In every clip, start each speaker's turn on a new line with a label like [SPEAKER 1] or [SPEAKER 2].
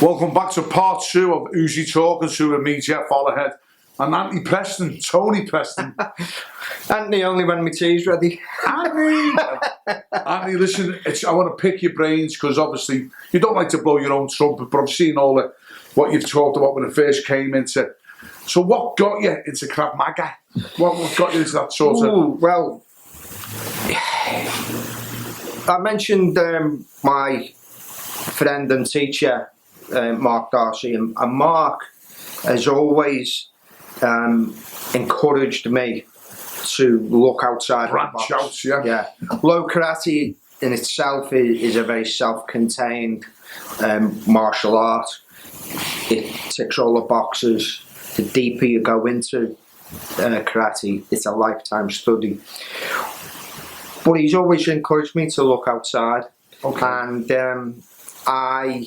[SPEAKER 1] Welcome back to part 2 of Uzi Talking to with me, Jeff Hollahead, and Anthony Preston, Tony Preston.
[SPEAKER 2] Anthony only when my tea's ready.
[SPEAKER 1] Anthony, listen, I want to pick your brains because obviously you don't like to blow your own trumpet, but I've seen all what you've talked about when it first came into. So what got you into Krav Maga? What got you into that sort of?
[SPEAKER 2] Well, I mentioned my friend and teacher, Mark Darcy, and Mark has always encouraged me to look outside the box.
[SPEAKER 1] Branch out,
[SPEAKER 2] yeah. Low karate in itself is a very self-contained martial art. It ticks all the boxes. The deeper you go into karate, it's a lifetime study. But he's always encouraged me to look outside.
[SPEAKER 1] Okay.
[SPEAKER 2] And I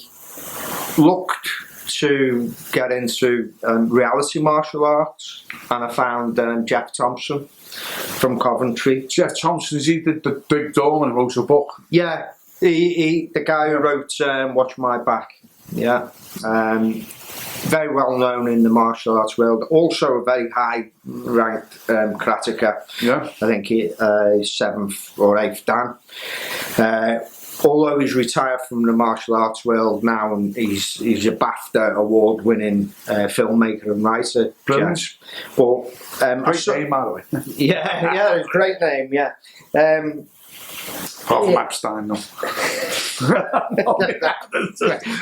[SPEAKER 2] looked to get into reality martial arts, and I found Jeff Thompson from Coventry.
[SPEAKER 1] Jeff Thompson, is he the big dog and wrote a book?
[SPEAKER 2] Yeah, he the guy who wrote Watch My Back. Yeah. Very well known in the martial arts world. Also a very high ranked karateka. Yeah. I think he's 7th or 8th dan. Although he's retired from the martial arts world now, and he's a BAFTA award winning filmmaker and writer.
[SPEAKER 1] Brilliant.
[SPEAKER 2] But
[SPEAKER 1] great name, by the way.
[SPEAKER 2] yeah, great name. Yeah.
[SPEAKER 1] Half Lapstein, no.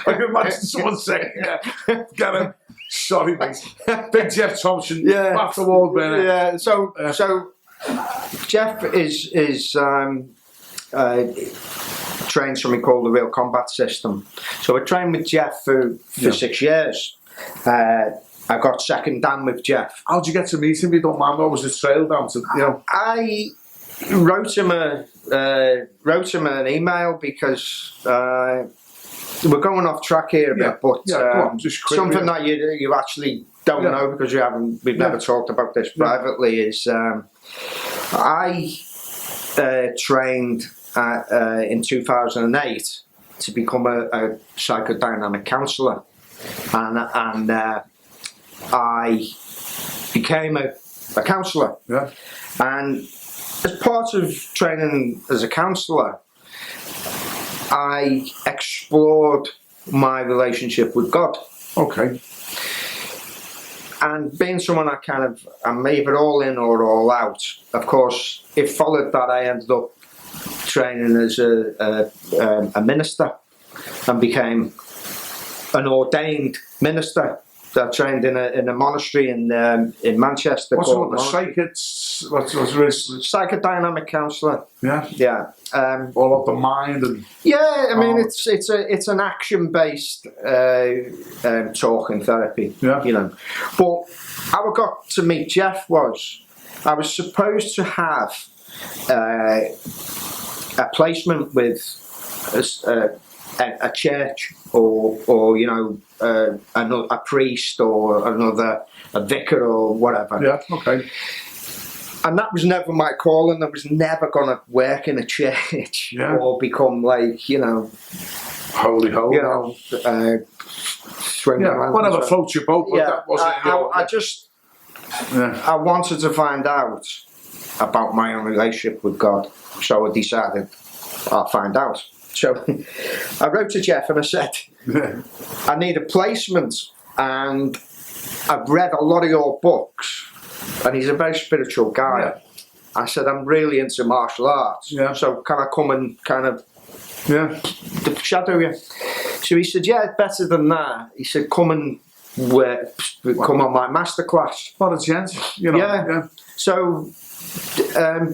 [SPEAKER 1] I can imagine someone saying, get him. Sorry, mate. Big Jeff Thompson, BAFTA award winner.
[SPEAKER 2] Yeah. So Jeff is trained something called the Real Combat System. So I trained with Jeff for 6 years. I got 2nd dan with Jeff.
[SPEAKER 1] How'd you get to meet him? If you don't mind, what was the trail down to?
[SPEAKER 2] I wrote him an email because we're going off track here a bit, but something that you actually don't know because we've never talked about this privately is I trained in 2008 to become a psychodynamic counsellor, and I became a counsellor. Yeah. And as part of training as a counsellor, I explored my relationship with God.
[SPEAKER 1] Okay.
[SPEAKER 2] And being someone I'm either all in or all out, of course, it followed that I ended up training as a minister and became an ordained minister. I trained in a monastery in Manchester.
[SPEAKER 1] What's
[SPEAKER 2] psychodynamic counsellor.
[SPEAKER 1] Yeah.
[SPEAKER 2] Yeah.
[SPEAKER 1] All of the mind and.
[SPEAKER 2] Yeah, I mean it's an action based talking therapy. Yeah. You know, but how I got to meet Jeff was I was supposed to have a placement with a church or you know a priest or a vicar or whatever.
[SPEAKER 1] Yeah. Okay.
[SPEAKER 2] And that was never my calling. I was never going to work in a church or become like
[SPEAKER 1] holy,
[SPEAKER 2] you know, swinging around.
[SPEAKER 1] Whatever floats your boat. But that wasn't
[SPEAKER 2] I wanted to find out about my own relationship with God, so I decided I'll find out. So I wrote to Jeff and I said, I need a placement, and I've read a lot of your books, and he's a very spiritual guy. Yeah. I said, I'm really into martial arts, so can I come and kind of shadow you? So he said, yeah, better than that. He said, come on my masterclass.
[SPEAKER 1] What a gent, you know.
[SPEAKER 2] Yeah. So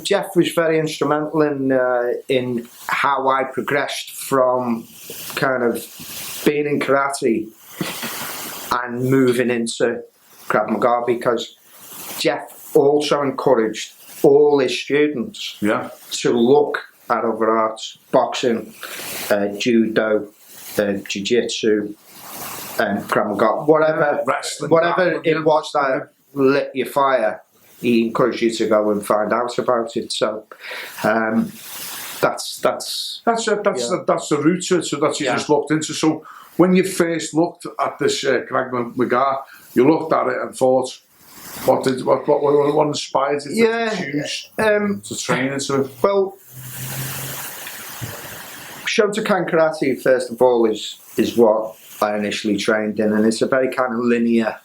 [SPEAKER 2] Jeff was very instrumental in how I progressed from kind of being in karate and moving into Krav Maga, because Jeff also encouraged all his students to look at other arts, boxing, judo, jiu-jitsu, Krav Maga, whatever it was that lit your fire. He encouraged you to go and find out about it. So that's
[SPEAKER 1] That's the root to it. So that's you just looked into. So when you first looked at this Krav Maga, you looked at it and thought, what inspired you to choose to train into it?
[SPEAKER 2] Well, Shotokan karate, first of all, is what I initially trained in, and it's a very kind of linear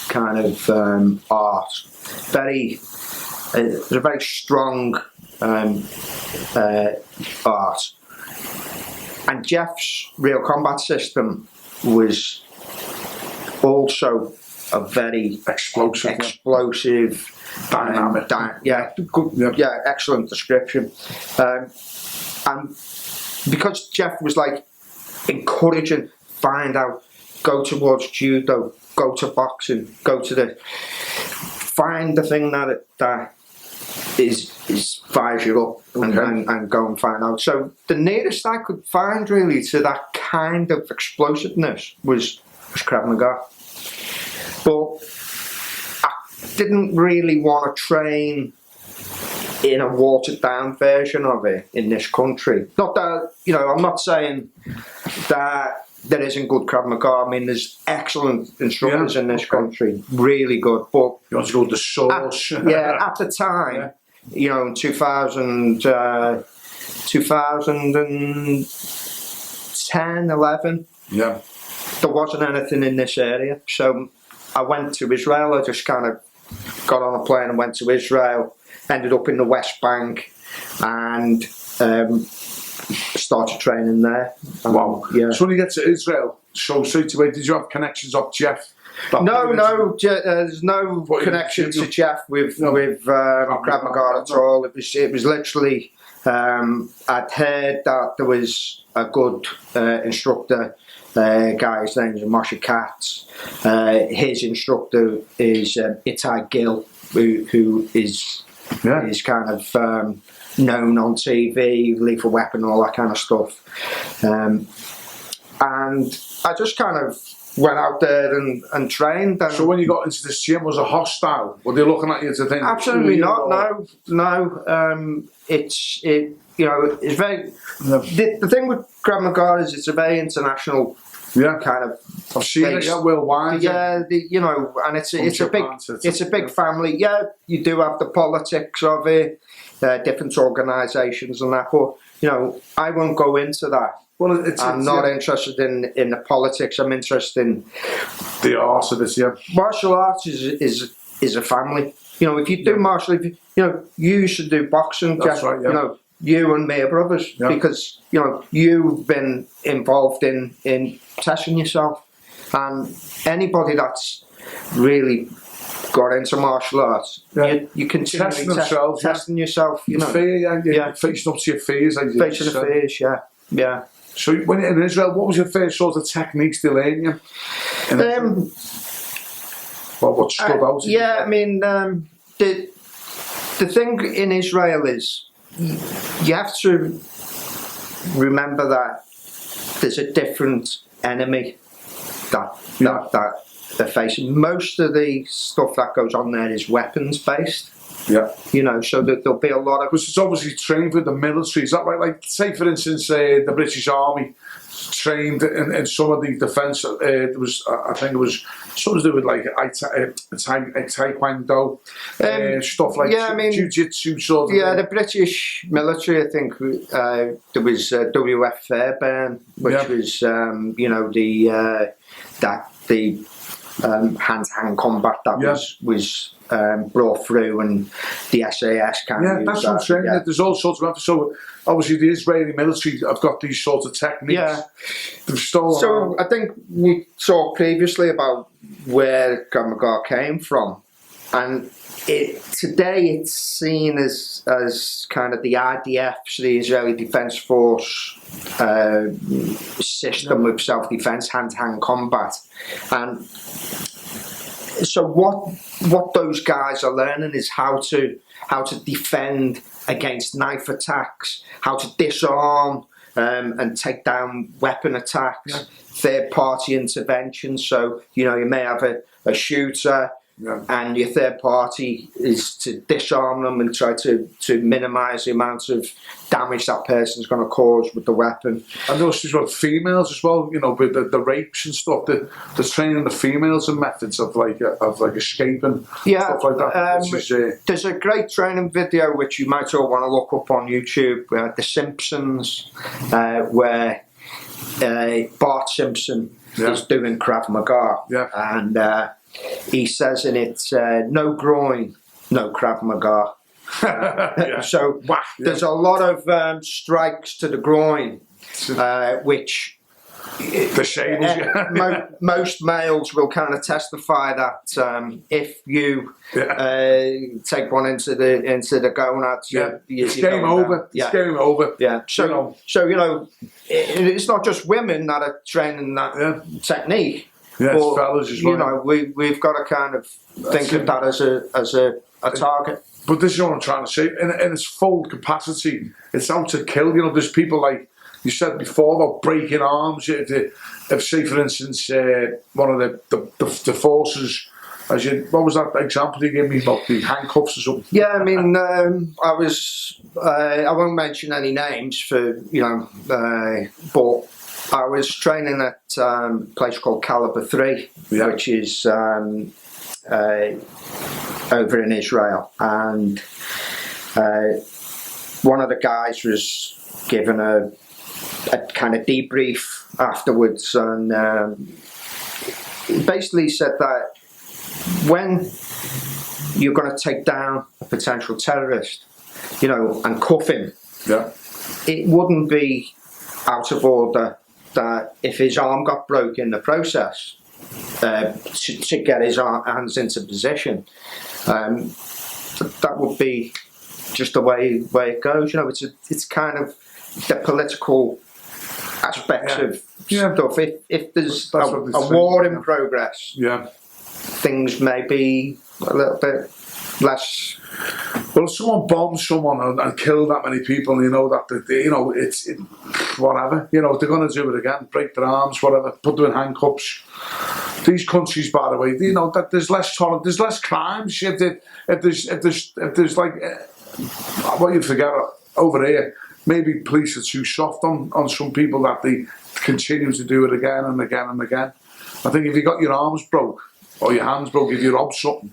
[SPEAKER 2] kind of art. It's a very strong art. And Jeff's real combat system was also a very explosive,
[SPEAKER 1] dynamic.
[SPEAKER 2] Excellent description. And because Jeff was like encouraging, find out, go towards judo, go to boxing, find the thing that is fires you up and go and find out. So the nearest I could find really to that kind of explosiveness was Krav Maga. But I didn't really want to train in a watered down version of it in this country. Not that, I'm not saying that there isn't good Krav Maga. I mean, there's excellent instructors in this country, really good. But
[SPEAKER 1] you want to go to the source.
[SPEAKER 2] At the time, in 2010, 11, there wasn't anything in this area. So I went to Israel. I just kind of got on a plane and went to Israel. Ended up in the West Bank and started training there.
[SPEAKER 1] Wow. Yeah. So when you get to Israel, so straight away, did you have connections of Jeff?
[SPEAKER 2] No, there's no connection to Jeff with Krav Maga at all. It was literally, I'd heard that there was a good instructor, guy, his name is Moshe Katz. His instructor is Itai Gill, who is kind of known on TV, Lethal Weapon, all that kind of stuff. And I just kind of went out there and trained. And
[SPEAKER 1] so when you got into this gym, was it hostile? Were they looking at you to think?
[SPEAKER 2] Absolutely not. No. It's very. The thing with Krav Maga is it's a very international. Kind of.
[SPEAKER 1] I've seen it. Worldwide.
[SPEAKER 2] And it's a big family. Yeah, you do have the politics of it, different organisations and that, but I won't go into that.
[SPEAKER 1] Well,
[SPEAKER 2] I'm not interested in the politics. I'm interested in
[SPEAKER 1] the art of this. Yeah,
[SPEAKER 2] martial arts is a family. If you do martial, you should do boxing.
[SPEAKER 1] That's right. Yeah.
[SPEAKER 2] You and me are brothers because you've been involved in testing yourself, and anybody that's really got into martial arts, you continually testing yourself.
[SPEAKER 1] Fear, facing up to your fears,
[SPEAKER 2] facing the fears. Yeah.
[SPEAKER 1] So when in Israel, what was your first sort of techniques they learned you? What stood out?
[SPEAKER 2] I mean, the thing in Israel is you have to remember that there's a different enemy that they're facing. Most of the stuff that goes on there is weapons based.
[SPEAKER 1] Yeah.
[SPEAKER 2] So that there'll be a lot of.
[SPEAKER 1] Because it's obviously trained with the military. Is that right? Like, say for instance, the British Army trained in some of the defence. There was, I think it was something to do with like taekwondo, stuff like jiu-jitsu sort of.
[SPEAKER 2] Yeah, the British military. I think there was WF Fairbairn, which was the hand-to-hand combat that was brought through, and the SAS kind of.
[SPEAKER 1] That's what I'm saying. There's all sorts of. So obviously the Israeli military have got these sorts of techniques.
[SPEAKER 2] Yeah.
[SPEAKER 1] So
[SPEAKER 2] I think we talked previously about where Krav Maga came from, and today it's seen as kind of the IDF, so the Israeli Defence Force system of self-defence, hand-to-hand combat, and so what those guys are learning is how to defend against knife attacks, how to disarm and take down weapon attacks, third-party intervention. So you may have a shooter and your third party is to disarm them and try to minimise the amount of damage that person's going to cause with the weapon.
[SPEAKER 1] And also as well, females as well, you know, with the rapes and stuff, the training the females and methods of like escaping, stuff like that.
[SPEAKER 2] There's a great training video which you might all want to look up on YouTube, The Simpsons, where Bart Simpson is doing Krav Maga, and he says in it, no groin, no Krav Maga. So there's a lot of strikes to the groin, which most males will kind of testify that if you take one into the gonads,
[SPEAKER 1] it's game over. It's game over.
[SPEAKER 2] Yeah. So you know, it's not just women that are training that technique.
[SPEAKER 1] Yes, but, fellas as well.
[SPEAKER 2] You know, we've got to kind of think of that as a target.
[SPEAKER 1] But this is what I'm trying to say. In its full capacity, it's out to kill. You know, there's people like you said before about breaking arms. If say, for instance, one of the forces, what was that example you gave me about the handcuffs or something?
[SPEAKER 2] Yeah, I mean, I won't mention any names for, you know, but I was training at a place called Caliber 3, which is over in Israel, and one of the guys was given a kind of debrief afterwards, and he basically said that when you're going to take down a potential terrorist, you know, and cuff him, it wouldn't be out of order that if his arm got broke in the process, to get his hands into position, that would be just the way it goes. You know, it's kind of the political aspects of stuff. If there's a war in progress, things may be a little bit less.
[SPEAKER 1] Well, if someone bombs someone and kill that many people, you know that you know it's whatever. You know, they're going to do it again, break their arms, whatever, put them in handcuffs. These countries, by the way, you know that there's less tolerance, there's less crimes. If there's like what you forget over here, maybe police are too soft on some people that they continue to do it again and again and again. I think if you got your arms broke or your hands broke, if you robbed something.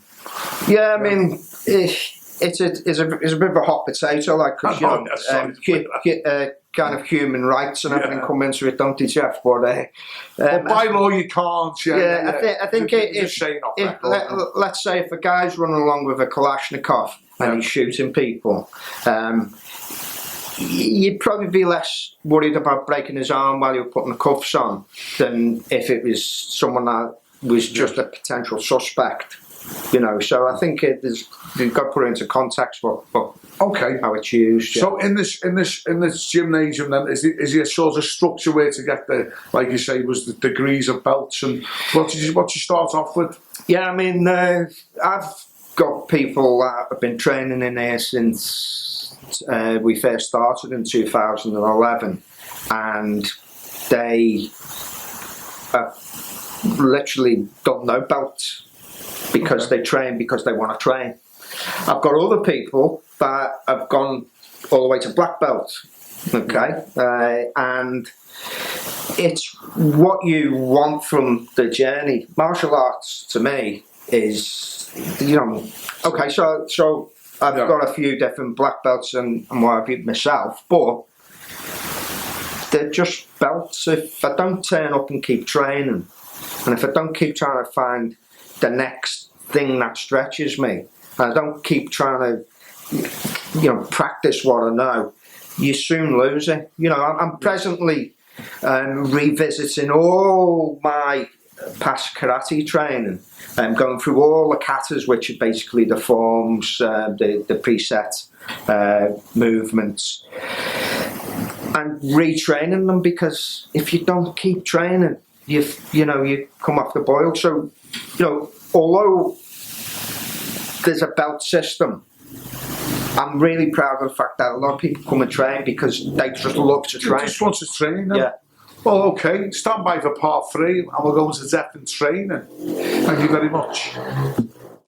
[SPEAKER 2] Yeah, I mean, it's a bit of a hot potato, like, because you know, kind of human rights and everything come into it, don't they, Jeff? But
[SPEAKER 1] by law you can't.
[SPEAKER 2] I think let's say if a guy's running along with a Kalashnikov and he's shooting people, you'd probably be less worried about breaking his arm while you're putting the cuffs on than if it was someone that was just a potential suspect. You know, so I think you've got to put it into context for how it's used.
[SPEAKER 1] So in this gymnasium, then is there a sort of structure where to get the, like you say, was the degrees of belts, and what did you start off with?
[SPEAKER 2] Yeah, I mean, I've got people that have been training in here since we first started in 2011, and they have literally done no belts. Because they train because they want to train. I've got other people that have gone all the way to black belt, and it's what you want from the journey. Martial arts to me is, you know, okay, so I've got a few different black belts and what have you myself, but they're just belts. If I don't turn up and keep training, and if I don't keep trying to find the next thing that stretches me, and I don't keep trying to, you know, practice what I know, you soon lose it. You know, I'm presently revisiting all my past karate training and going through all the katas, which are basically the forms, the preset movements, and retraining them, because if you don't keep training, you come off the boil. So, you know, although there's a belt system, I'm really proud of the fact that a lot of people come and train because they just love to train.
[SPEAKER 1] They just want to train, then.
[SPEAKER 2] Yeah.
[SPEAKER 1] Well, okay, stand by for part 3 and we'll go into depth in training. Thank you very much.